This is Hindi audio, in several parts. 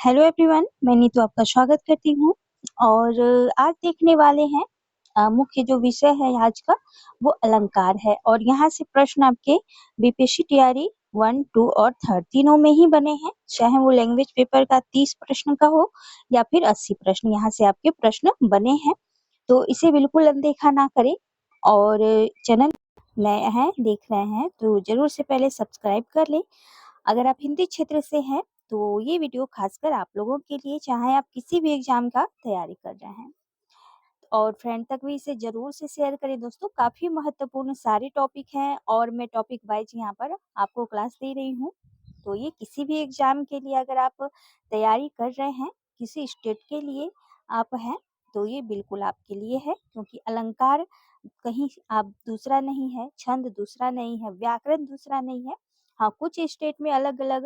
हेलो एवरीवन, मैं नीतू आपका स्वागत करती हूँ और आज देखने वाले हैं मुख्य जो विषय है आज का वो अलंकार है और यहाँ से प्रश्न आपके बीपीएससी तैयारी 1, 2 और 3 तीनों में ही बने हैं, चाहे वो लैंग्वेज पेपर का 30 प्रश्न का हो या फिर 80 प्रश्न यहाँ से आपके प्रश्न बने हैं। तो इसे बिल्कुल अनदेखा ना करें और चैनल नए हैं देख रहे हैं तो जरूर से पहले सब्सक्राइब कर लें। अगर आप हिंदी क्षेत्र से हैं तो ये वीडियो खासकर आप लोगों के लिए, चाहे आप किसी भी एग्जाम का तैयारी कर रहे हैं, और फ्रेंड तक भी इसे जरूर से शेयर करें। दोस्तों काफी महत्वपूर्ण सारे टॉपिक हैं और मैं टॉपिक वाइज यहाँ पर आपको क्लास दे रही हूँ। तो ये किसी भी एग्जाम के लिए अगर आप तैयारी कर रहे हैं, किसी स्टेट के लिए आप हैं, तो ये बिल्कुल आपके लिए है, क्योंकि अलंकार कहीं आप दूसरा नहीं है, छंद दूसरा नहीं है, व्याकरण दूसरा नहीं है। हाँ, कुछ स्टेट में अलग अलग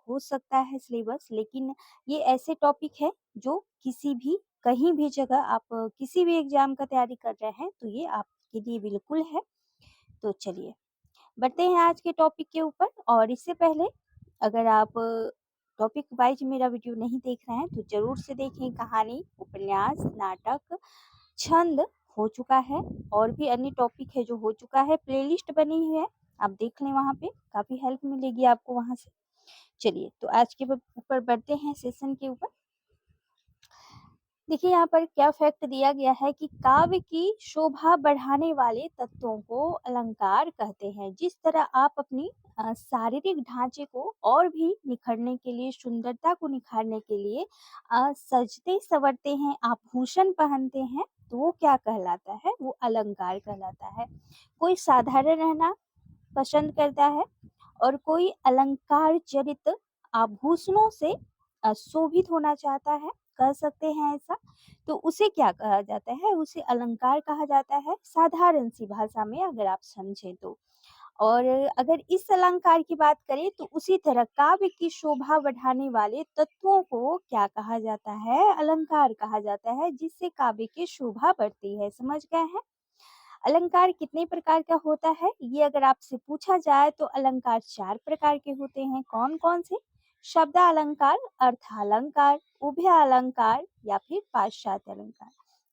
हो सकता है सिलेबस, लेकिन ये ऐसे टॉपिक है जो किसी भी कहीं भी जगह आप किसी भी एग्जाम का तैयारी कर रहे हैं तो ये आपके लिए बिल्कुल है। तो चलिए बढ़ते हैं आज के टॉपिक के ऊपर। और इससे पहले अगर आप टॉपिक वाइज मेरा वीडियो नहीं देख रहे हैं तो जरूर से देखें। कहानी, उपन्यास, नाटक, छंद हो चुका है और भी अन्य टॉपिक है जो हो चुका है, प्लेलिस्ट बनी हुई है, आप देख लें, वहाँ पे काफी हेल्प मिलेगी आपको वहाँ से। चलिए तो आज के ऊपर बढ़ते हैं, सेशन के ऊपर। देखिए यहाँ पर क्या फैक्ट दिया गया है कि काव्य की शोभा बढ़ाने वाले तत्वों को अलंकार कहते हैं। जिस तरह आप अपनी शारीरिक ढांचे को और भी निखरने के लिए, सुंदरता को निखारने के लिए सजते संवरते हैं, आभूषण पहनते हैं, तो वो क्या कहलाता है? वो अलंकार कहलाता है। कोई साधारण रहना पसंद करता है और कोई अलंकार जनित आभूषणों से शोभित होना चाहता है, कह सकते हैं ऐसा, तो उसे क्या कहा जाता है? उसे अलंकार कहा जाता है, साधारण सी भाषा में अगर आप समझें तो। और अगर इस अलंकार की बात करें तो उसी तरह काव्य की शोभा बढ़ाने वाले तत्वों को क्या कहा जाता है? अलंकार कहा जाता है, जिससे काव्य की शोभा बढ़ती है। समझ गए हैं? अलंकार कितने प्रकार का होता है? ये अगर आपसे पूछा जाए तो अलंकार 4 प्रकार के होते हैं। कौन कौन से? शब्द अलंकार, अर्थालंकार, उभय अलंकार या फिर पाश्चात्य अलंकार।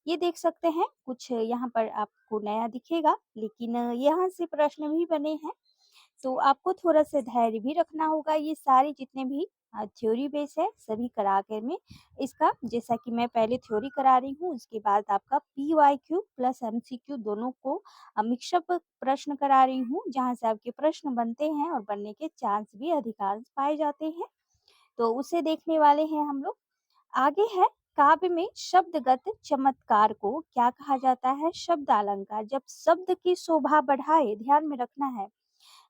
ये देख सकते हैं, कुछ यहाँ पर आपको नया दिखेगा, लेकिन यहाँ से प्रश्न भी बने हैं, तो आपको थोड़ा सा धैर्य भी रखना होगा। ये सारे जितने भी थ्योरी बेस है सभी करा कर में इसका, जैसा कि मैं पहले थ्योरी करा रही हूँ, उसके बाद आपका PYQ प्लस MCQ दोनों को मिक्सअप प्रश्न करा रही हूँ, जहाँ से आपके प्रश्न बनते हैं और बनने के चांस भी अधिकांश पाए जाते हैं। तो उसे देखने वाले हैं हम लोग। आगे है, काव्य में शब्दगत चमत्कार को क्या कहा जाता है? शब्द अलंकार। जब शब्द की शोभा बढ़ाए, ध्यान में रखना है,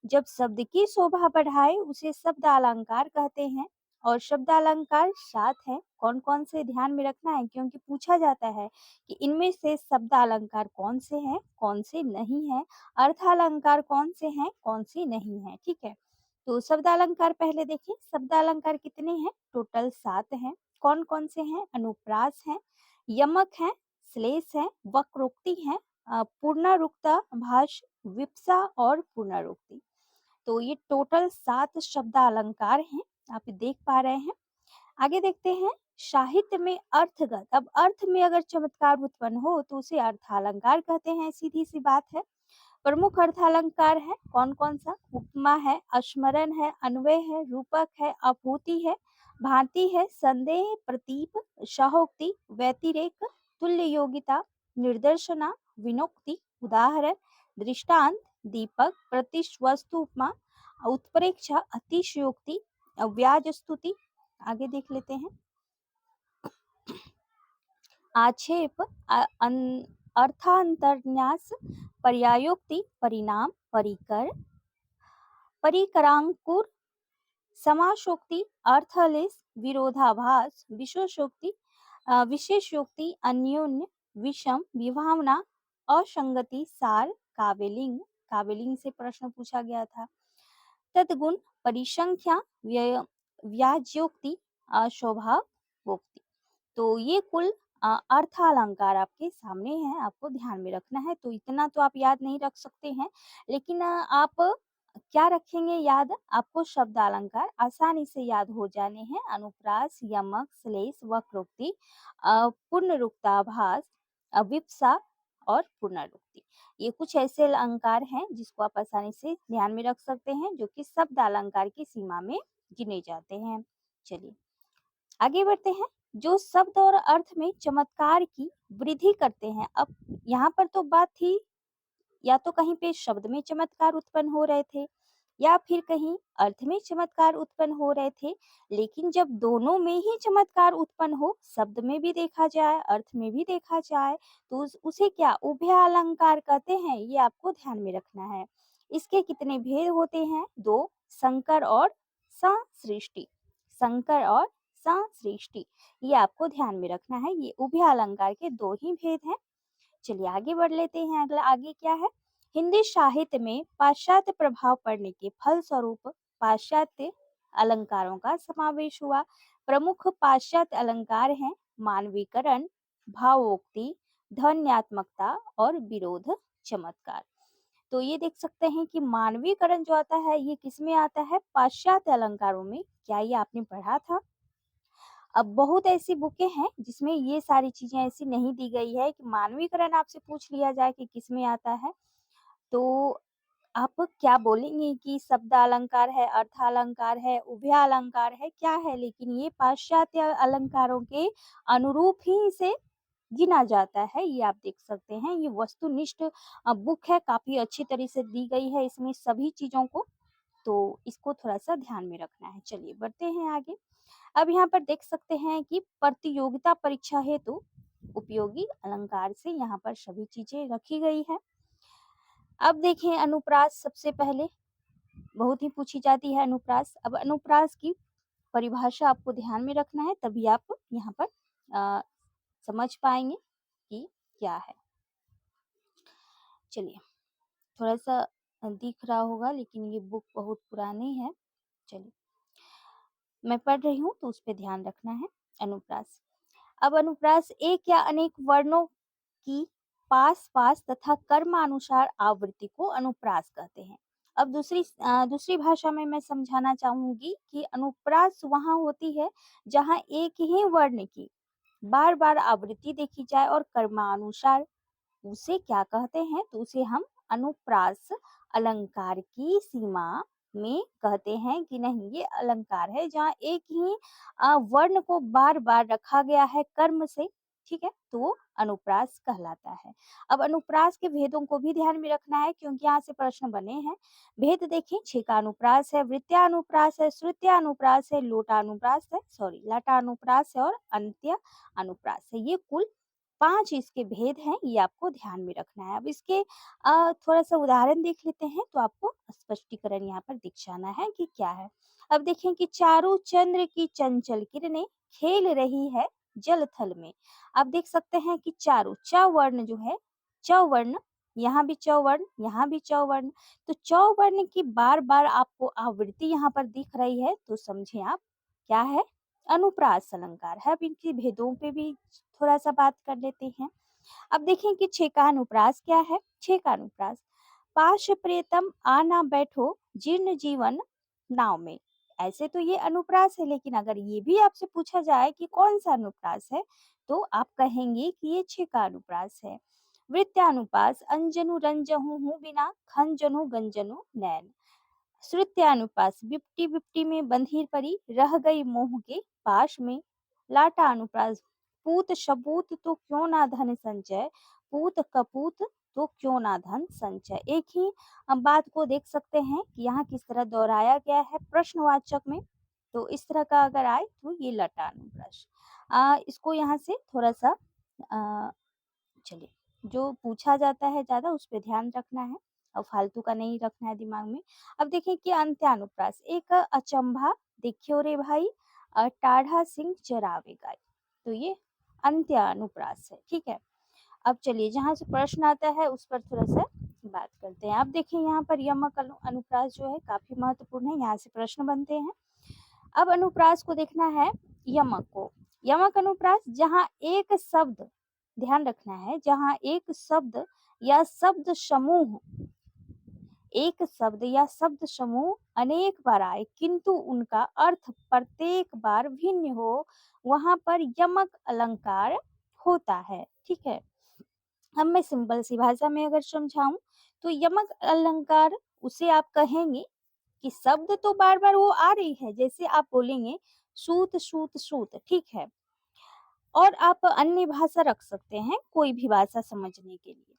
जब शब्द की शोभा बढ़ाए उसे शब्द अलंकार कहते हैं। और शब्द अलंकार 7 है। कौन कौन से? ध्यान में रखना है, क्योंकि पूछा जाता है कि इनमें से शब्द अलंकार कौन से हैं, कौन से नहीं है, अर्थ अलंकार कौन से हैं, कौन से नहीं है। ठीक है, तो शब्द अलंकार पहले देखिए। शब्द अलंकार कितने हैं? टोटल 7 हैं। कौन कौन से हैं? अनुप्रास है, यमक है, श्लेष है, वक्रोक्ति है, पूर्णारुक्ता, भाष्य, विप्सा और पुनरुक्ति। तो ये टोटल 7 शब्द अलंकार हैं, आप देख पा रहे हैं। आगे देखते हैं, साहित्य में अर्थगत। अब अर्थ में अगर चमत्कार उत्पन्न हो तो उसे अर्थालंकार कहते हैं, सीधी सी बात है। प्रमुख अर्थालंकार है कौन कौन सा? उपमा है, स्मरण है, अन्वय है, रूपक है, आपूर्ति है, भांति है, संदेह, प्रतीप, सहोक्ति, व्यतिरेक, तुल्य योगिता, निर्देशना, विनोक्ति, उदाहरण, दृष्टांत, दीपक, प्रतिवस्तु, उपमा, उत्प्रेक्षा, अतिशयोक्ति, व्याज स्तुति। आगे देख लेते हैं, आक्षेप, अर्थांतरन्यास, पर्यायोक्ति, परिणाम, परिकर, परिकरांकुर, समासोक्ति, अर्थलेस, विरोधाभास, विशेषोक्ति, विशेषोक्ति, अन्योन्य, विषम, विभावना, असंगति, सार, काव्यलिंग। काव्यलिंग से प्रश्न पूछा गया था। तद्गुण, परिसंख्या, व्याज्योक्ति, अशोभावोक्ति। तो ये कुल अर्थ अलंकार आपके सामने है, आपको ध्यान में रखना है। तो इतना तो आप याद नहीं रख सकते हैं, लेकिन आप क्या रखेंगे याद? आपको शब्द अलंकार आसानी से याद हो जाने हैं। अनुप्रास, यमक, श्लेष, वक्रोक्ति, पुनरुक्ताभास, विप्सा और पुनरुक्ति। ये कुछ ऐसे अलंकार हैं जिसको आप आसानी से ध्यान में रख सकते हैं, जो कि शब्द अलंकार की सीमा में गिने जाते हैं। चलिए आगे बढ़ते हैं। जो शब्द और अर्थ में चमत्कार की वृद्धि करते हैं। अब यहाँ पर तो बात थी या तो कहीं पे शब्द में चमत्कार उत्पन्न हो रहे थे या फिर कहीं अर्थ में चमत्कार उत्पन्न हो रहे थे, लेकिन जब दोनों में ही चमत्कार उत्पन्न हो, शब्द में भी देखा जाए अर्थ में भी देखा जाए, तो उसे क्या उभय अलंकार कहते हैं। ये आपको ध्यान में रखना है। इसके कितने भेद होते हैं? दो, संकर और संसृष्टि। संकर और संसृष्टि, ये आपको ध्यान में रखना है। ये उभय अलंकार के दो ही भेद हैं। चलिए आगे बढ़ लेते हैं। अगला आगे क्या है? हिंदी साहित्य में पाश्चात्य प्रभाव पड़ने के फलस्वरूप पाश्चात्य अलंकारों का समावेश हुआ। प्रमुख पाश्चात्य अलंकार हैं मानवीकरण, भावोक्ति, ध्वन्यात्मकता और विरोध चमत्कार। तो ये देख सकते हैं कि मानवीकरण जो आता है ये किसमें आता है? पाश्चात्य अलंकारों में। क्या ये आपने पढ़ा था? अब बहुत ऐसी बुकें हैं जिसमें ये सारी चीजें ऐसी नहीं दी गई है कि मानवीकरण आपसे पूछ लिया जाए कि किसमें आता है, तो आप क्या बोलेंगे कि शब्द अलंकार है, अर्थ अलंकार है, उभय अलंकार है, क्या है? लेकिन ये पाश्चात्य अलंकारों के अनुरूप ही इसे गिना जाता है। ये आप देख सकते हैं। ये वस्तुनिष्ठ बुक है, काफी अच्छी तरह से दी गई है इसमें सभी चीजों को, तो इसको थोड़ा-सा ध्यान में रखना है। चलिए बढ़ते हैं आगे। अब यहाँ पर देख सकते हैं कि प्रतियोगिता परीक्षा हेतु उपयोगी अलंकार से यहाँ पर सभी चीजें रखी गई है। अब देखें अनुप्रास, सबसे पहले बहुत ही पूछी जाती है अनुप्रास। अब अनुप्रास की परिभाषा आपको ध्यान में रखना है, तभी आप यहाँ पर समझ पाएंगे कि क्या है। चलिए थोड़ा सा दिख रहा होगा, लेकिन ये बुक बहुत पुरानी है। चलिए मैं पढ़ रही हूँ तो उस पर ध्यान रखना है। अनुप्रास। अब अनुप्रास एक या अनेक वर्णों की पास पास तथा कर्मानुसार आवृत्ति को अनुप्रास कहते हैं। अब दूसरी भाषा में मैं समझाना चाहूंगी कि अनुप्रास वहां होती है जहां एक ही वर्ण की बार बार आवृत्ति देखी जाए और कर्मानुसार, उसे क्या कहते हैं? तो उसे हम अनुप्रास अलंकार की सीमा में कहते हैं कि नहीं, ये अलंकार है जहाँ एक ही वर्ण को बार बार रखा गया है कर्म से, ठीक है, तो वो अनुप्रास कहलाता है। अब अनुप्रास के भेदों को भी ध्यान में रखना है क्योंकि यहाँ से प्रश्न बने हैं। भेद देखें, छेकानुप्रास है, वृत्यानुप्रास है, श्रुत्यानुप्रास है, लटानुप्रास है और अंत्य अनुप्रास है। ये कुल 5 इसके भेद हैं, ये आपको ध्यान में रखना है। अब इसके थोड़ा-सा उदाहरण देख लेते हैं तो आपको स्पष्टीकरण यहाँ पर दिख जाना है कि क्या है। अब देखें कि चारों चंद्र की चंचल किरणें खेल रही है जल थल में। आप देख सकते हैं कि चारों च वर्ण जो है, च वर्ण, यहाँ भी च वर्ण, यहाँ भी च वर्ण, तो च वर्ण की बार-बार आपको आवृत्ति यहाँ पर दिख रही है, तो समझे आप क्या है? अनुप्रास अलंकार है। अब इनके भेदों पे भी थोड़ा-सा बात कर लेते हैं। अब देखें कि छेकानुप्रास क्या है? छेकानुप्रास, पाश प्रियतम आना बैठो जीर्ण जीवन नाव में। ऐसे तो ये अनुप्रास है, लेकिन अगर ये भी आपसे पूछा जाए कि कौन सा अनुप्रास है, तो आप कहेंगे कि ये छेकानुप्रास है। वृत्यानुप्रास, अंजनु रंजहू हूँ बिना खंजनु गंजनु नैन। श्रुत्यानुप्रास, बिप्टी बिप्टी में बंधी परी रह गई मोह के पाश में। लाटा अनुप्रास, पूत शपूत तो क्यों ना धन संचय, पूत कपूत तो क्यों ना धन संचय। एक ही बात को देख सकते हैं कि यहाँ किस तरह दोहराया गया है प्रश्नवाचक में, तो इस तरह का अगर आए तो ये लटा अनुप्रास। इसको यहाँ से थोड़ा सा चलिए, जो पूछा जाता है ज्यादा उस पर ध्यान रखना है और फालतू का नहीं रखना है दिमाग में। अब देखें कि अंत्यानुप्रास, एक अचंभा देखियो रे भाई, टाढ़ा सिंह चरावे गाय। तो ये अंत्यानुप्रास है, ठीक है। अब चलिए जहां से प्रश्न आता है उस पर थोड़ा सा बात करते हैं। आप देखें यहाँ पर यमक अनुप्रास जो है काफी महत्वपूर्ण है, यहाँ से प्रश्न बनते हैं। अब अनुप्रास को देखना है यमक को। यमक अनुप्रास जहाँ एक शब्द, ध्यान रखना है, जहाँ एक शब्द या शब्द समूह एक शब्द या शब्द समूह अनेक बार आए किंतु उनका अर्थ प्रत्येक बार भिन्न हो, वहाँ पर यमक अलंकार होता है। ठीक है? अब मैं सिंपल सी भाषा में अगर समझाऊँ तो यमक अलंकार उसे आप कहेंगे कि शब्द तो बार-बार वो आ रही है, जैसे आप बोलेंगे सूत, सूत, सूत, ठीक है? और आप अन्य भाषा रख सकते हैं, कोई भी भाषा समझने के लिए।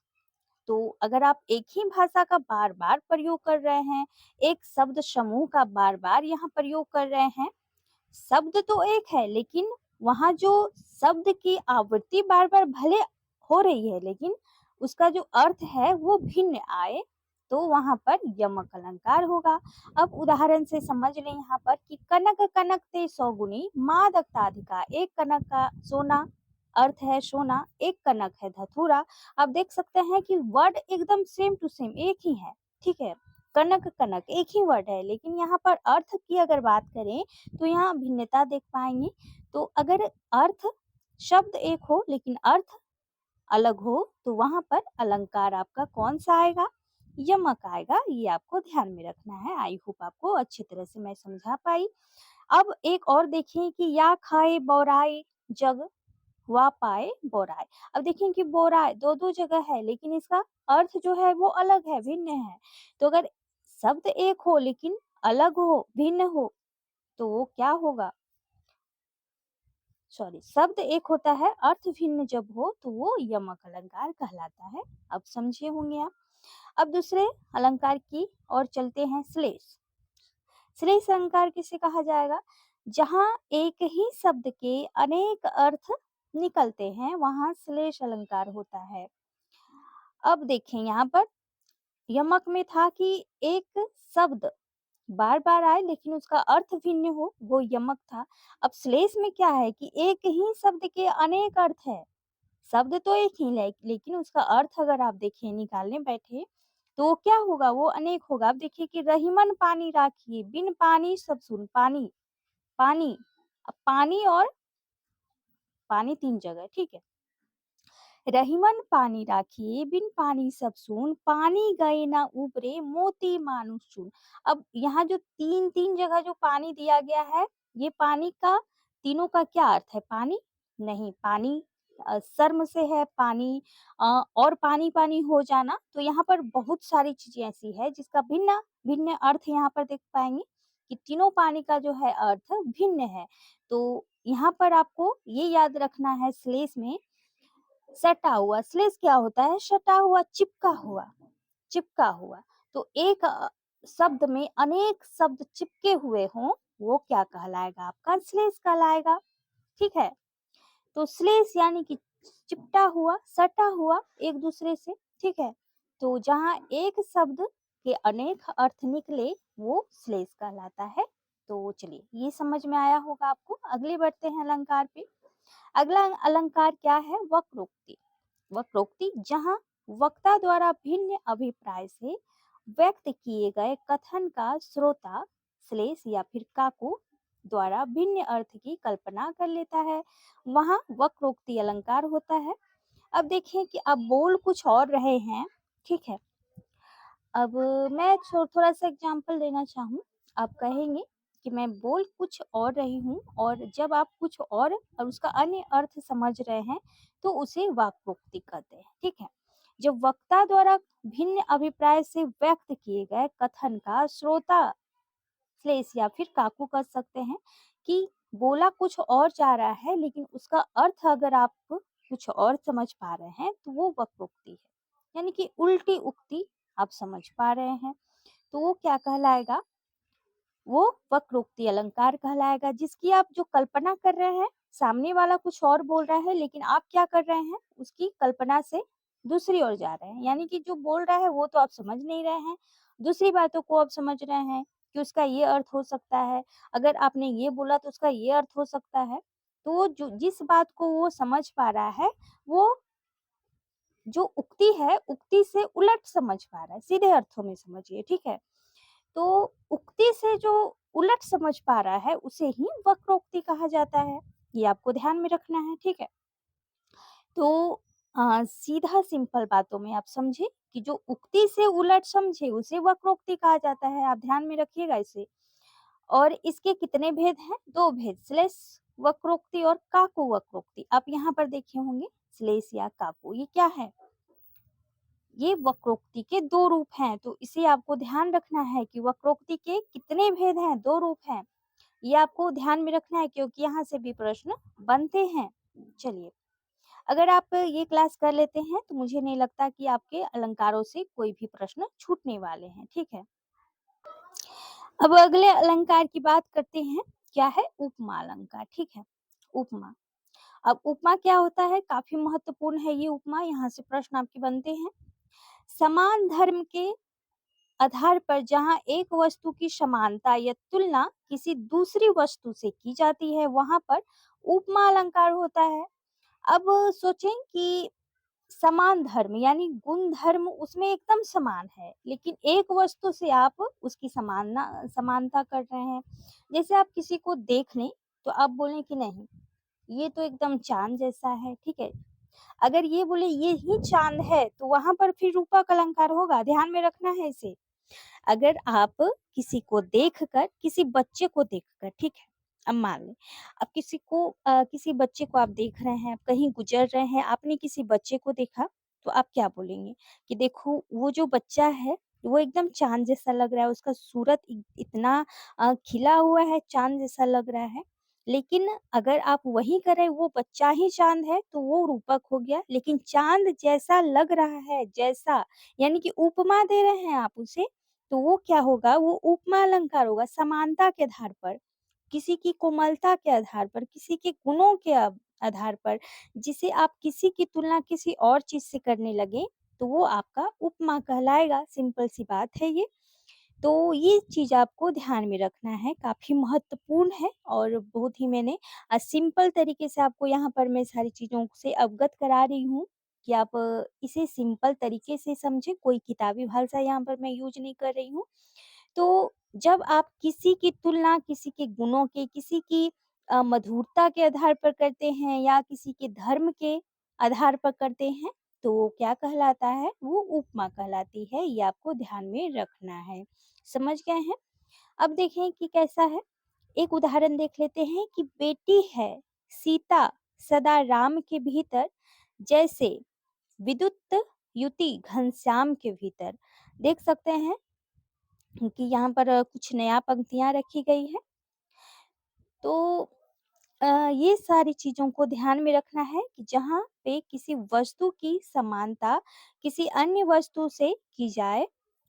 तो अगर आप एक ही भाषा का बार-बार प्रयोग कर रहे हैं, एक शब्द समूह का बार-बार यहाँ प्रयोग कर रहे हैं, शब्द तो एक है लेकिन वहाँ जो शब्द की आवृत्ति बार-बार भले हो रही है लेकिन उसका जो अर्थ है वो भिन्न आए, तो वहाँ पर यमक अलंकार होगा। अब उदाहरण से समझ लें यहाँ पर कि कनक कनकते सौगुनी मादकताधिका, एक कनक का सोना अर्थ है सोना, एक कनक है धतूरा। आप देख सकते हैं कि वर्ड एकदम सेम टू सेम एक ही है, ठीक है? कनक कनक एक ही वर्ड है लेकिन यहाँ पर अर्थ की अगर बात करें तो यहाँ भिन्नता देख पाएंगे। तो अगर अर्थ शब्द एक हो लेकिन अर्थ अलग हो तो वहां पर अलंकार आपका कौन सा आएगा? यमक आएगा। ये आपको ध्यान में रखना है। आई होप आपको अच्छी तरह से मैं समझा पाई। अब एक और देखिए कि या खाए बौराए जग वा पाए बोराए। अब देखिए कि बोराए दो दो जगह है लेकिन इसका अर्थ जो है वो अलग है, भिन्न है। तो अगर शब्द एक हो लेकिन अलग हो, भिन्न हो तो वो क्या होगा? सॉरी, शब्द एक होता है, अर्थ भिन्न जब हो तो वो यमक अलंकार कहलाता है। अब समझे होंगे आप। अब दूसरे अलंकार की और चलते हैं। श्लेष। श्लेष अलंकार किसे कहा जाएगा? जहाँ एक ही शब्द के अनेक अर्थ निकलते हैं वहां श्लेष अलंकार होता है। अब देखें यहाँ पर यमक में था कि एक शब्द बार बार आए लेकिन उसका अर्थ भिन्न हो, वो यमक था। अब श्लेष में क्या है कि एक ही शब्द के अनेक अर्थ है। शब्द तो एक ही लेकिन उसका अर्थ अगर आप देखिए निकालने बैठे तो वो क्या होगा? वो अनेक होगा। अब देखिए कि रहीमन पानी राखिए बिन पानी सब सुन। पानी पानी, अब पानी और पानी तीन जगह, ठीक है? रहीमन पानी राखिए बिन पानी सब सून, पानी गए ना उबरे मोती मानुष चून। अब यहाँ जो तीन तीन जगह जो पानी दिया गया है, ये पानी का तीनों का क्या अर्थ है? पानी नहीं, पानी सर्म से है पानी, और पानी पानी हो जाना। तो यहाँ पर बहुत सारी चीजें ऐसी है जिसका भिन्न भिन्न अर्थ यहाँ पर देख पाएंगे कि तीनों पानी का जो है अर्थ भिन्न है। तो यहाँ पर आपको ये याद रखना है श्लेष में सटा हुआ। श्लेष क्या होता है? सटा हुआ, चिपका हुआ, चिपका हुआ। तो एक शब्द में अनेक शब्द चिपके हुए हों, वो क्या कहलाएगा? आपका श्लेष कहलाएगा। ठीक है? तो श्लेष यानी कि चिपटा हुआ, सटा हुआ एक दूसरे से, ठीक है? तो जहाँ एक शब्द के अनेक अर्थ निकले वो श्लेष कहलाता है। तो चलिए ये समझ में आया होगा आपको। अगले बढ़ते हैं अलंकार पे। अगला अलंकार क्या है? वक्रोक्ति। वक्रोक्ति जहाँ वक्ता द्वारा भिन्न अभिप्राय से व्यक्त किए गए कथन का श्रोता श्लेष या फिर काकू द्वारा भिन्न अर्थ की कल्पना कर लेता है, वहाँ वक्रोक्ति अलंकार होता है। अब देखिए कि आप बोल कुछ और रहे हैं, ठीक है? अब मैं थोड़ा सा एग्जांपल देना चाहूँ। आप कहेंगे कि मैं बोल कुछ और रही हूँ और जब आप कुछ और उसका अन्य अर्थ समझ रहे हैं तो उसे वाक्योक्ति कहते हैं, ठीक है? जब वक्ता द्वारा भिन्न अभिप्राय से व्यक्त किए गए कथन का श्रोता श्लेष या फिर काकू कर सकते हैं कि बोला कुछ और जा रहा है लेकिन उसका अर्थ अगर आप कुछ और समझ पा रहे हैं तो वो वक्रोक्ति है, यानी कि उल्टी उक्ति आप समझ पा रहे हैं तो वो क्या कहलाएगा? वो वक्रोक्ति अलंकार कहलाएगा। जिसकी आप जो कल्पना कर रहे हैं, सामने वाला कुछ और बोल रहा है लेकिन आप क्या कर रहे हैं? उसकी कल्पना से दूसरी ओर जा रहे हैं, यानी कि जो बोल रहा है वो तो आप समझ नहीं रहे हैं, दूसरी बातों को आप समझ रहे हैं कि उसका ये अर्थ हो सकता है, अगर आपने ये बोला तो उसका ये अर्थ हो सकता है। तो वो जो जिस बात को वो समझ पा रहा है वो जो उक्ति है, उक्ति से उलट समझ पा रहा है, सीधे अर्थों में समझिए, ठीक है? तो उक्ति से जो उलट समझ पा रहा है उसे ही वक्रोक्ति कहा जाता है। ये आपको ध्यान में रखना है, ठीक है? तो सीधा सिंपल बातों में आप समझे कि जो उक्ति से उलट समझे उसे वक्रोक्ति कहा जाता है। आप ध्यान में रखिएगा इसे। और इसके कितने भेद हैं? 2 भेद, श्लेष वक्रोक्ति और काकु वक्रोक्ति। आप यहाँ पर देखे होंगे श्लेष या काकु, ये क्या है? ये वक्रोक्ति के 2 रूप हैं, तो इसे आपको ध्यान रखना है कि वक्रोक्ति के कितने भेद हैं? 2 रूप हैं। ये आपको ध्यान में रखना है क्योंकि यहाँ से भी प्रश्न बनते हैं। चलिए, अगर आप ये क्लास कर लेते हैं तो मुझे नहीं लगता कि आपके अलंकारों से कोई भी प्रश्न छूटने वाले हैं, ठीक है? अब अगले अलंकार की बात करते हैं, क्या है? उपमा अलंकार, ठीक है? उपमा। अब उपमा क्या होता है? काफी महत्वपूर्ण है ये उपमा, यहाँ से प्रश्न आपके बनते हैं। समान धर्म के आधार पर जहाँ एक वस्तु की समानता या तुलना किसी दूसरी वस्तु से की जाती है, वहां पर उपमा अलंकार होता है। अब सोचें कि समान धर्म यानी गुण धर्म उसमें एकदम समान है, लेकिन एक वस्तु से आप उसकी समानता कर रहे हैं। जैसे आप किसी को देख लें तो आप बोलें कि नहीं, ये तो एकदम चांद जैसा है, ठीक है? अगर ये बोले ये ही चांद है तो वहां पर फिर रूपक अलंकार होगा, ध्यान में रखना है इसे। अगर आप किसी को देखकर, किसी बच्चे को देखकर, ठीक है, अब मान लें आप किसी बच्चे को आप देख रहे हैं, आप कहीं गुजर रहे हैं, आपने किसी बच्चे को देखा, तो आप क्या बोलेंगे कि देखो वो जो बच्चा है वो एकदम चांद जैसा लग रहा है, उसका सूरत इतना खिला हुआ है, चांद जैसा लग रहा है। लेकिन अगर आप वही करें, वो बच्चा ही चांद है, तो वो रूपक हो गया। लेकिन चांद जैसा लग रहा है, जैसा यानी कि उपमा दे रहे हैं आप उसे, तो वो क्या होगा? वो उपमा अलंकार होगा। समानता के आधार पर, किसी की कोमलता के आधार पर, किसी के गुणों के आधार पर, जिसे आप किसी की तुलना किसी और चीज से करने लगे, तो वो आपका उपमा कहलाएगा। सिंपल सी बात है ये। तो ये चीज आपको ध्यान में रखना है, काफी महत्वपूर्ण है और बहुत ही मैंने सिंपल तरीके से आपको यहाँ पर मैं सारी चीजों से अवगत करा रही हूँ कि आप इसे सिंपल तरीके से समझे। कोई किताबी भाषा यहाँ पर मैं यूज नहीं कर रही हूँ। तो जब आप किसी की तुलना किसी के गुणों के, किसी की मधुरता के आधार पर करते हैं या किसी के धर्म के आधार पर करते हैं, तो वो क्या कहलाता है? वो उपमा कहलाती है। ये आपको ध्यान में रखना है। समझ गए हैं? अब देखें कि कैसा है। एक उदाहरण देख लेते हैं कि बेटी है सीता सदा राम के भीतर, जैसे विद्युत युति घनश्याम के भीतर। देख सकते हैं कि यहाँ पर कुछ नया पंक्तियाँ रखी गई है। तो ये सारी चीज़ों को ध्यान में रखना है कि जहाँ पे किसी वस्तु की समानता किसी अन्य वस्तु से की जाए,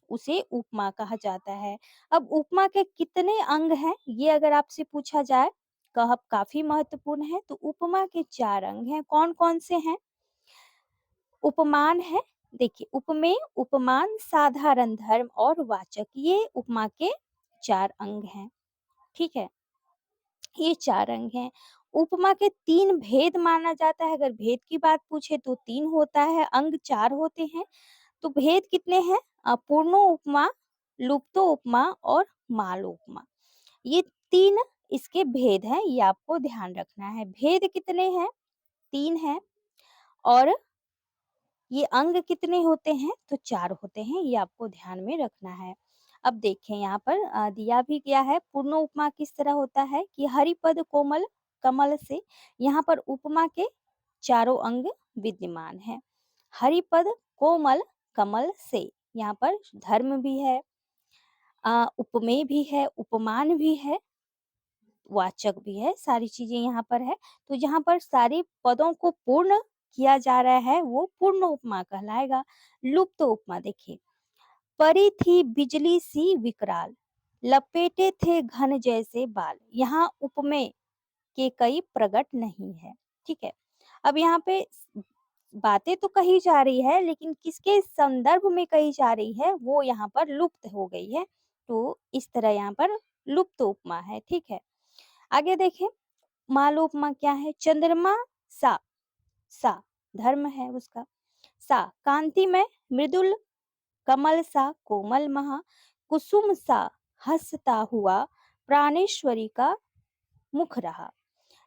उसे उपमा कहा जाता है। अब उपमा के कितने अंग हैं? ये अगर आपसे पूछा जाए, कब काफ़ी महत्वपूर्ण है। तो उपमा के 4 अंग हैं। कौन-कौन से हैं? उपमान है, देखिए उपमेय, उपमान, साधारण धर्म और वाचक, ये उपमा के 4 अंग हैं, ठीक है? ये 4 अंग हैं। उपमा के 3 भेद माना जाता है। अगर भेद की बात पूछे तो 3 होता है, अंग 4 होते हैं। तो भेद कितने हैं? पूर्णो उपमा, लुप्तो उपमा और मालो उपमा। ये 3 इसके भेद हैं, ये आपको ध्यान रखना है। भेद कितने हैं? 3 हैं। और ये अंग कितने होते हैं? तो 4 होते हैं, ये आपको ध्यान में रखना है। अब देखें यहाँ पर दिया भी गया है। पूर्ण उपमा किस तरह होता है कि हरिपद कोमल कमल से, यहाँ पर उपमा के चारों अंग विद्यमान है। हरिपद कोमल कमल से, यहाँ पर धर्म भी है, उपमेय भी है, उपमान भी है, वाचक भी है, सारी चीजें यहाँ पर है। तो जहाँ पर सारे पदों को पूर्ण किया जा रहा है वो पूर्ण उपमा कहलाएगा। लुप्त उपमा देखिए, परी थी बिजली सी विकराल, लपेटे थे घन जैसे बाल। यहाँ उपमेय के कई प्रकट नहीं है, ठीक है? अब यहाँ पे बातें तो कही जा रही है, लेकिन किसके संदर्भ में कही जा रही है वो यहाँ पर लुप्त हो गई है। तो इस तरह यहाँ पर लुप्त उपमा है, ठीक है? आगे देखें, मालोपमा क्या है? चंद्रमा सा, सा धर्म है उसका। सा कांति में मृदुल, कमल सा कोमल महा, कुसुम सा हंसता हुआ प्राणेश्वरी का मुख रहा।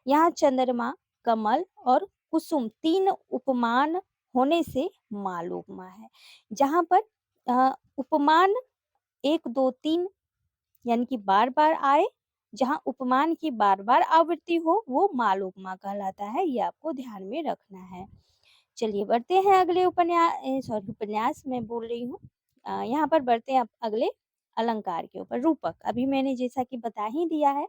यहाँ चंद्रमा, कमल और कुसुम 3 उपमान होने से मालूम है। जहाँ पर उपमान 1, 2, 3 यानी कि बार-बार आए, जहाँ उपमान की बार-बार आवृत्ति हो, वो माल-उपमा कहलाता है, ये आपको ध्यान में रखना है। चलिए बढ़ते हैं अगले उपन्यास मैं बोल रही हूँ। यहाँ पर बढ़ते हैं अब अगले अलंकार के ऊपर, रूपक। अभी मैंने जैसा कि बता ही दिया है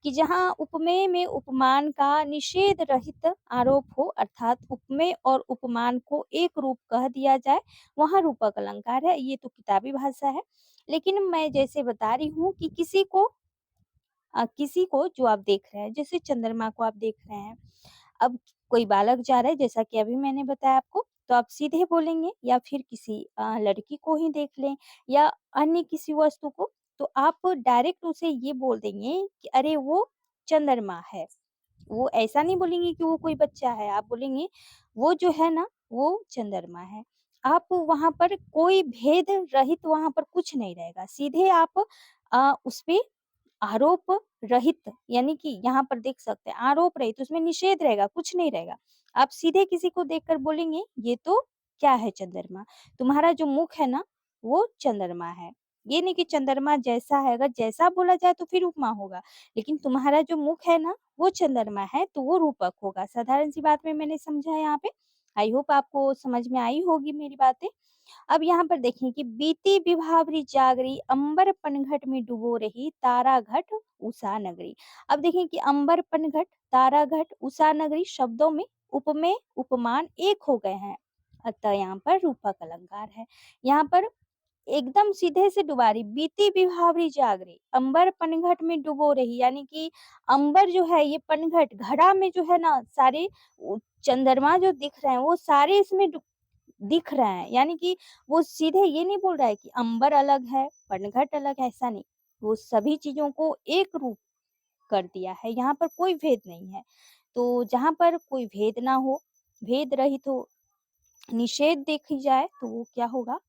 कि जहाँ उपमेय में उपमान का निषेध रहित आरोप हो, अर्थात उपमेय और उपमान को एक रूप कह दिया जाए, वहाँ रूपक अलंकार है। ये तो किताबी भाषा है। लेकिन मैं जैसे बता रही हूँ कि किसी को जो आप देख रहे हैं, जैसे चंद्रमा को आप देख रहे हैं, अब कोई बालक जा रहा है जैसा कि अभी मैंने बताया आपको, तो आप सीधे बोलेंगे या फिर किसी लड़की को ही देख लें या अन्य किसी वस्तु को, तो आप डायरेक्ट उसे ये बोल देंगे कि अरे वो चंद्रमा है। वो ऐसा नहीं बोलेंगे कि वो कोई बच्चा है, आप बोलेंगे वो जो है ना, वो चंद्रमा है। आप वहाँ पर कोई भेद रहित वहाँ पर कुछ नहीं रहेगा, सीधे आप उसपे आरोप रहित यानी कि यहाँ पर देख सकते हैं आरोप रहित उसमें निषेध रहेगा, कुछ नहीं रहेगा। आप सीधे किसी को देखकर बोलेंगे ये तो क्या है चंद्रमा, तुम्हारा जो मुख है ना वो चंद्रमा है। ये नहीं कि चंद्रमा जैसा है, अगर जैसा बोला जाए तो फिर उपमा होगा, लेकिन तुम्हारा जो मुख है ना वो चंद्रमा है तो वो रूपक होगा। साधारण सी बात में मैंने समझा यहाँ पे। आई होप आपको समझ में आई होगी मेरी बातें। अब यहाँ पर देखें कि बीती विभावरी जागरी अंबर पनघट में डुबो रही तारा घट उषा नगरी। अब देखें कि अंबर पनघट, तारा घट, उषा नगरी शब्दों में उपमेय उपमान एक हो गए हैं, अतः यहाँ पर रूपक अलंकार है। यहाँ पर एकदम सीधे से डुबा रही, बीती विभावरी जागरी अंबर पनघट में डुबो रही, यानी कि अंबर जो है ये पनघट घड़ा में जो है ना सारे चंद्रमा जो दिख रहे हैं वो सारे इसमें दिख रहा है, यानी कि वो सीधे ये नहीं बोल रहा है कि अंबर अलग है, पनघट अलग है, ऐसा नहीं। वो सभी चीज़ों को एक रूप कर दिया है, यहाँ पर कोई भेद नहीं है। तो जहाँ पर कोई भेद ना हो, भेद रहित हो, निषेध देखी जाए तो वो क्या होगा?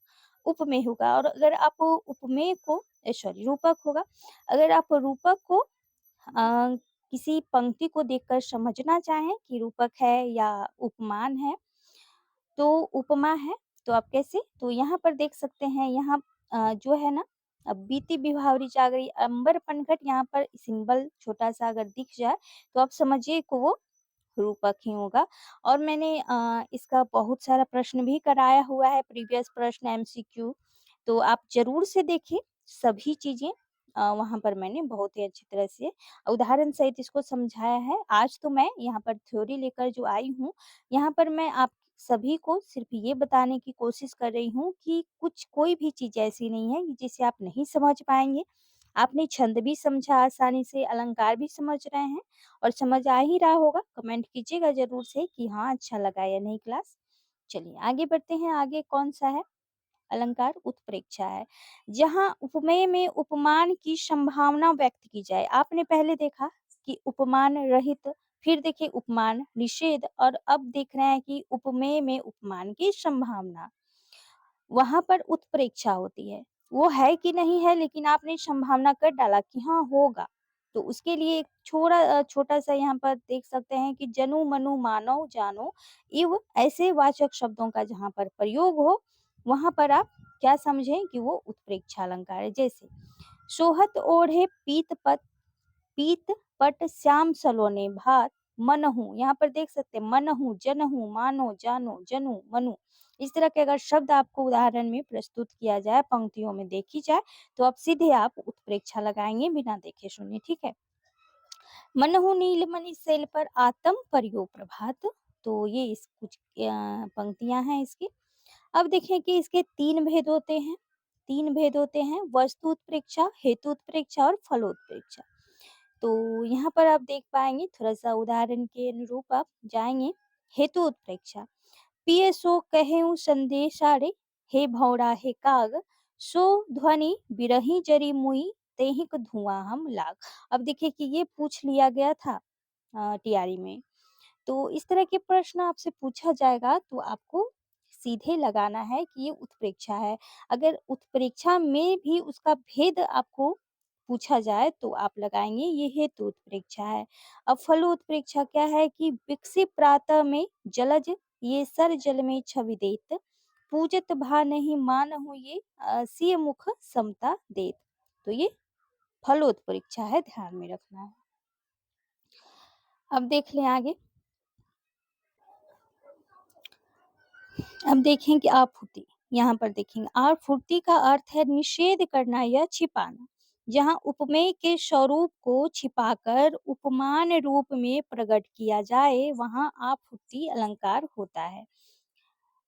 उपमेय होगा। और अगर आप उपमेय को रूपक होगा। अगर आप रूपक को किसी पंक्ति को देखकर समझना चाहें कि रूपक है या उपमान है तो उपमा है, तो आप कैसे? तो यहाँ पर देख सकते हैं यहाँ जो है ना बीती बिभावरी जागरी अंबर पनघट यहाँ पर सिंबल छोटा-सा अगर दिख जाए, तो आप समझिए कि वो रूपक ही होगा। और मैंने इसका बहुत सारा प्रश्न भी कराया हुआ है, प्रीवियस प्रश्न एमसीक्यू, तो आप ज़रूर से देखिए सभी चीज़ें। वहाँ पर मैंने बहुत ही अच्छी तरह से उदाहरण सहित इसको समझाया है। आज तो मैं यहाँ पर थ्योरी लेकर जो आई हूँ, यहाँ पर मैं आप सभी को सिर्फ ये बताने की कोशिश कर रही हूँ कि कोई भी चीज़ ऐसी नहीं है कि जिसे आप नहीं समझ पाएँगे। आपने छंद भी समझा आसानी से, अलंकार भी समझ रहे हैं और समझ आ ही रहा होगा। कमेंट कीजिएगा ज़रूर से कि हाँ, अच्छा लगा या नहीं क्लास। चलिए आगे बढ़ते हैं, आगे कौन-सा है? अलंकार उत्प्रेक्षा है। जहाँ उपमेय में उपमान की संभावना व्यक्त की जाए। आपने पहले देखा कि उपमान रहित, फिर देखिए उपमान, निषेध और अब देख रहे हैं कि उपमेय में उपमान की संभावना। वहाँ पर उत्प्रेक्षा होती है। वो है कि नहीं है लेकिन आपने संभावना कर डाला कि हाँ, होगा। तो उसके लिए एक छोटा-सा यहाँ पर देख सकते हैं कि जनु, मनु, मानो, जानो, इव ऐसे वाचक शब्दों का जहाँ पर प्रयोग हो, वहाँ पर आप क्या समझें कि वो उत्प्रेक्षा अलंकार है। जैसे सोहत ओढ़े पीत पट श्याम सलोने भात मनहु, यहाँ पर देख सकते हैं मनहु, जनहु, मानो, जानो, जनु, मनु। इस तरह के अगर शब्द आपको उदाहरण में प्रस्तुत किया जाए, पंक्तियों में देखी जाए, तो आप सीधे आप उत्प्रेक्षा लगाएँगे बिना देखे सुने, ठीक है? मनहु नीलमणि शैल पर आतम परियो प्रभात। तो ये इस कुछ पंक्तियाँ हैं इसकी। अब देखें कि इसके 3 भेद होते हैं। 3 भेद होते हैं, वस्तु उत्प्रेक्षा, हेतु उत्प्रेक्षा और फलोत्प्रेक्षा। तो यहाँ पर आप देख पाएँगे थोड़ा-सा उदाहरण के अनुरूप आप जाएँगे। हेतु उत्प्रेक्षा, पिए सो कहेउ संदेशारे, हे भौरा हे काग, सो ध्वनि बिरही जरी मुई, तेहिक धुआँ हम लाग। अब देखिए कि ये पूछ लिया गया था टीआरई में। तो इस तरह के प्रश्न आपसे पूछा जाएगा तो आपको सीधे लगाना है कि ये उत्प्रेक्षा है। अगर उत्प्रेक्षा में भी उसका भेद आपको पूछा जाए तो आप लगाएँगे ये हेतु उत्प्रेक्षा है। अब फल उत्प्रेक्षा क्या है कि विकसित प्रातः में जलज ये सर जल में छवि देत, पूजत भा नहीं मानहु ये सिय मुख समता देत। तो ये फलोत्प्रेक्षा है, ध्यान में रखना है। अब देख लें आगे। अब देखें कि आफूती, यहाँ पर देखेंगे आफूती का अर्थ है निषेध करना या छिपाना। जहाँ उपमेय के स्वरूप को छिपाकर उपमान रूप में प्रकट किया जाए, वहाँ आफूती अलंकार होता है।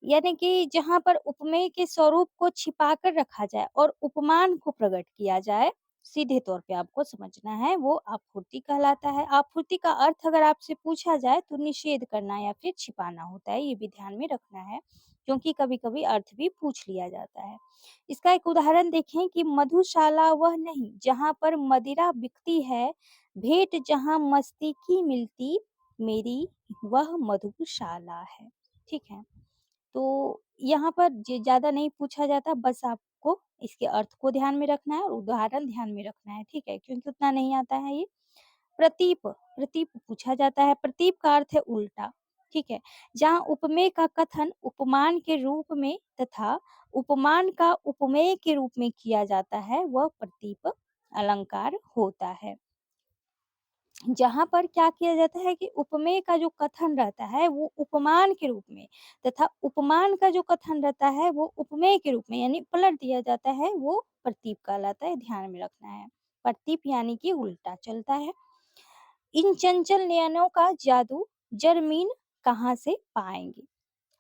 यानी कि जहाँ पर उपमेय के स्वरूप को छिपा कर रखा जाए और उपमान को प्रकट किया जाए, सीधे तौर पे आपको समझना है, वो आपूर्ति कहलाता है। आपूर्ति का अर्थ अगर आपसे पूछा जाए तो निषेध करना या फिर छिपाना होता है, ये भी ध्यान में रखना है, क्योंकि कभी-कभी अर्थ भी पूछ लिया जाता है। इसका एक उदाहरण देखें कि मधुशाला वह नहीं जहाँ पर मदिरा बिकती है, भेंट जहाँ मस्ती की मिलती, मेरी वह मधुशाला है। ठीक है? तो यहाँ पर ज़्यादा नहीं पूछा जाता, बस आपको इसके अर्थ को ध्यान में रखना है और उदाहरण ध्यान में रखना है, ठीक है? क्योंकि उतना नहीं आता है ये। प्रतीप, प्रतीप पूछा जाता है, प्रतीप का अर्थ है उल्टा, ठीक है? जहाँ उपमेय का कथन उपमान के रूप में तथा उपमान का उपमेय के रूप में किया जाता है, वह प्रतीप अलंकार होता है। जहाँ पर क्या किया जाता है कि उपमेय का जो कथन रहता है वो उपमान के रूप में तथा उपमान का जो कथन रहता है वो उपमेय के रूप में यानी पलट दिया जाता है, वो प्रतीप कहलाता है, ध्यान में रखना है। प्रतीप यानी कि उल्टा चलता है। इन चंचल नयनों का जादू जरमीन कहाँ से पाएंगे।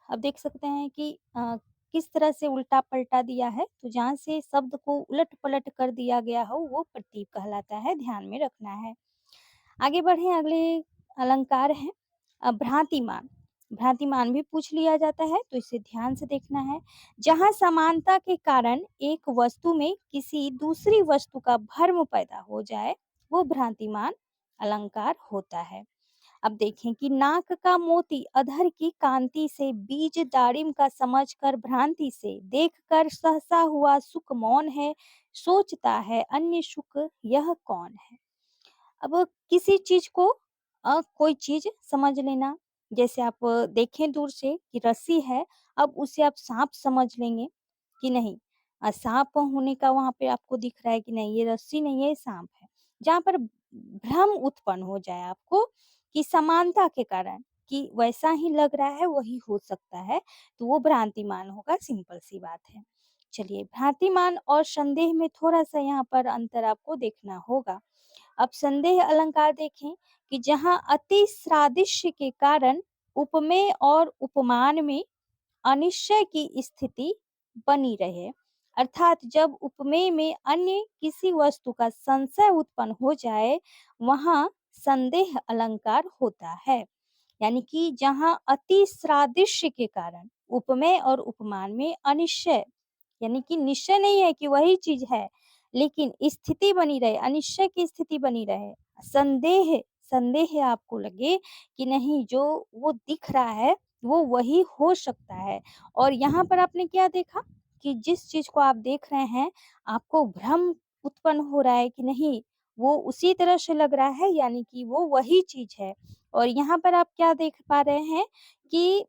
अब देख सकते हैं कि किस तरह से उल्टा पलटा दिया है, तो जहाँ से शब्द को उलट पलट कर दिया गया हो वो प्रतीप कहलाता है, ध्यान में रखना है। आगे बढ़ें, अगले अलंकार है भ्रांतिमान। भ्रांतिमान भी पूछ लिया जाता है, तो इसे ध्यान से देखना है। जहाँ समानता के कारण एक वस्तु में किसी दूसरी वस्तु का भ्रम पैदा हो जाए, वो भ्रांतिमान अलंकार होता है। अब देखें कि नाक का मोती अधर की कांति से बीज दाड़िम का समझकर भ्रांति से देखकर सहसा हुआ सुख मौन है, सोचता है अन्य सुख यह कौन है। अब किसी चीज को कोई चीज समझ लेना, जैसे आप देखें दूर से कि रस्सी है, अब उसे आप सांप समझ लेंगे कि नहीं, सांप होने का वहां पे आपको दिख रहा है कि नहीं ये रस्सी नहीं है, ये सांप है। जहाँ पर भ्रम उत्पन्न हो जाए आपको कि समानता के कारण कि वैसा ही लग रहा है वही हो सकता है, तो वो भ्रांतिमान होगा, सिंपल सी बात है। चलिए, भ्रांतिमान और संदेह में थोड़ा सा यहाँ पर अंतर आपको देखना होगा। अब संदेह अलंकार देखें कि जहाँ अति सादृश्य के कारण उपमेय और उपमान में अनिश्चय की स्थिति बनी रहे, अर्थात जब उपमेय में अन्य किसी वस्तु का संशय उत्पन्न हो जाए, वहां संदेह अलंकार होता है। यानी कि जहाँ अति सादृश्य के कारण उपमेय और उपमान में अनिश्चय यानी कि निश्चय नहीं है कि वही चीज है, लेकिन स्थिति बनी रहे, अनिश्चय की स्थिति बनी रहे, संदेह संदेह आपको लगे कि नहीं जो वो दिख रहा है वो वही हो सकता है। और यहाँ पर आपने क्या देखा कि जिस चीज को आप देख रहे हैं आपको भ्रम उत्पन्न हो रहा है कि नहीं वो उसी तरह से लग रहा है, यानी कि वो वही चीज है। और यहाँ पर आप क्या देख पा रहे हैं कि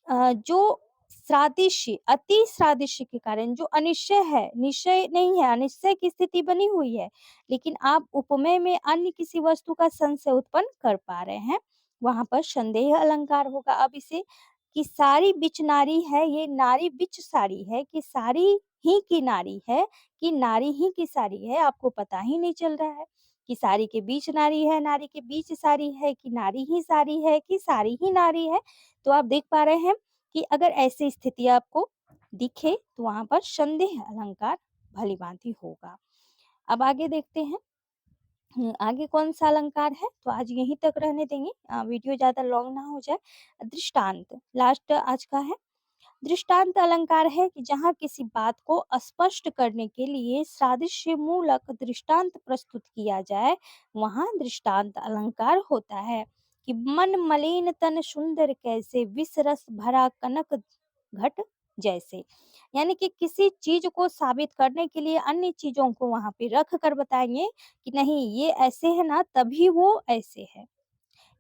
जो सादृश्य अति सादृश्य के कारण जो अनिश्चय है, निश्चय नहीं है, अनिश्चय की स्थिति बनी हुई है, लेकिन आप उपमेय में अन्य किसी वस्तु का संशय उत्पन्न कर पा रहे हैं, वहां पर संदेह अलंकार होगा। अब इसे कि सारी बिच नारी है, ये नारी बिच सारी है कि सारी ही की नारी है कि नारी ही की सारी है, आपको पता ही नहीं चल रहा है कि सारी के बीच नारी है, नारी के बीच सारी है कि नारी ही सारी है कि सारी ही नारी है। तो आप देख पा रहे हैं कि अगर ऐसी स्थिति आपको दिखे तो वहां पर संदेह अलंकार भलीभांति होगा। अब आगे देखते हैं आगे कौन सा अलंकार है, तो आज यहीं तक रहने देंगे, वीडियो ज्यादा लॉन्ग ना हो जाए। दृष्टांत लास्ट आज का है। दृष्टांत अलंकार है कि जहाँ किसी बात को स्पष्ट करने के लिए सादृश्य मूलक दृष्टांत प्रस्तुत किया जाए, वहाँ दृष्टांत अलंकार होता है। कि मन मलिन तन सुंदर कैसे विष रस भरा कनक घट जैसे, यानी कि किसी चीज को साबित करने के लिए अन्य चीजों को वहां पे रख कर बताएंगे कि नहीं ये ऐसे है ना तभी वो ऐसे है,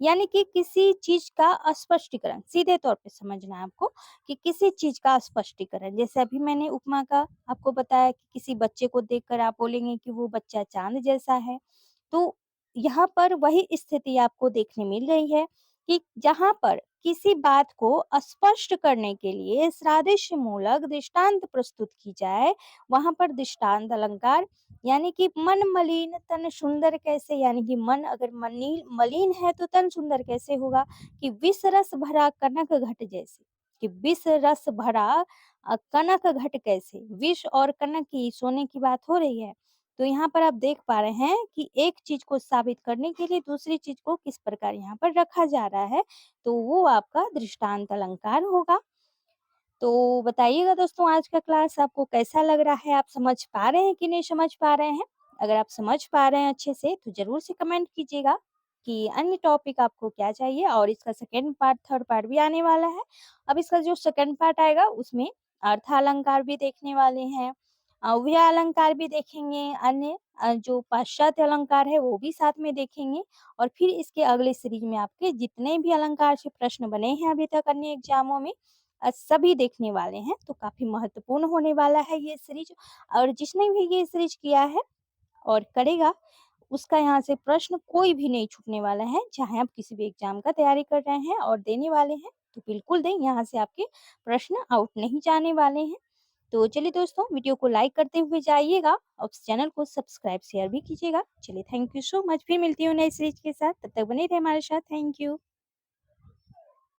यानी कि किसी चीज़ का स्पष्टीकरण, सीधे तौर पे समझना है आपको कि किसी चीज़ का स्पष्टीकरण। जैसे अभी मैंने उपमा का आपको बताया कि किसी बच्चे को देखकर आप बोलेंगे कि वो बच्चा चाँद जैसा है। तो यहाँ पर वही स्थिति आपको देखने मिल रही है कि जहाँ पर किसी बात को स्पष्ट करने के लिए सादृश्यमूलक दृष्टांत प्रस्तुत की जाए, वहाँ पर दृष्टांत अलंकार यानी कि मन मलिन तन सुंदर कैसे, यानी कि मन अगर मलिन है तो तन सुंदर कैसे होगा, कि विष रस भरा कनक घट जैसे, कि विष रस भरा कनक घट कैसे, विष और कनक की सोने की बात हो रही है। तो यहाँ पर आप देख पा रहे हैं कि एक चीज को साबित करने के लिए दूसरी चीज को किस प्रकार यहाँ पर रखा जा रहा है, तो वो आपका दृष्टांत अलंकार होगा। तो बताइएगा दोस्तों, आज का क्लास आपको कैसा लग रहा है? आप समझ पा रहे हैं कि नहीं समझ पा रहे हैं? अगर आप समझ पा रहे हैं अच्छे से तो ज़रूर से कमेंट कीजिएगा कि अन्य टॉपिक आपको क्या चाहिए, और इसका सेकंड पार्ट, थर्ड पार्ट भी आने वाला है। अब इसका जो सेकंड पार्ट आएगा उसमें अर्थालंकार भी देखने वाले हैं, अव्यय अलंकार भी देखेंगे, अन्य जो पाश्चात्य अलंकार है वो भी साथ में देखेंगे, और फिर इसके अगले सीरीज में आपके जितने भी अलंकार से प्रश्न बने हैं अभी तक अन्य एग्जामों में सभी देखने वाले हैं। तो काफ़ी महत्वपूर्ण होने वाला है ये सीरीज, और जिसने भी ये सीरीज किया है और करेगा, उसका यहाँ से प्रश्न कोई भी नहीं छूटने वाला है। चाहे आप किसी भी एग्जाम का तैयारी कर रहे हैं और देने वाले हैं, तो बिल्कुल दें, यहाँ से आपके प्रश्न आउट नहीं जाने वाले हैं। तो चलिए दोस्तों, वीडियो को लाइक करते हुए जाइएगा और चैनल को सब्सक्राइब शेयर भी कीजिएगा। चलिए, थैंक यू सो मच। फिर मिलती हूँ नई सीरीज के साथ, तब तक बने रहे हमारे साथ। Thank you.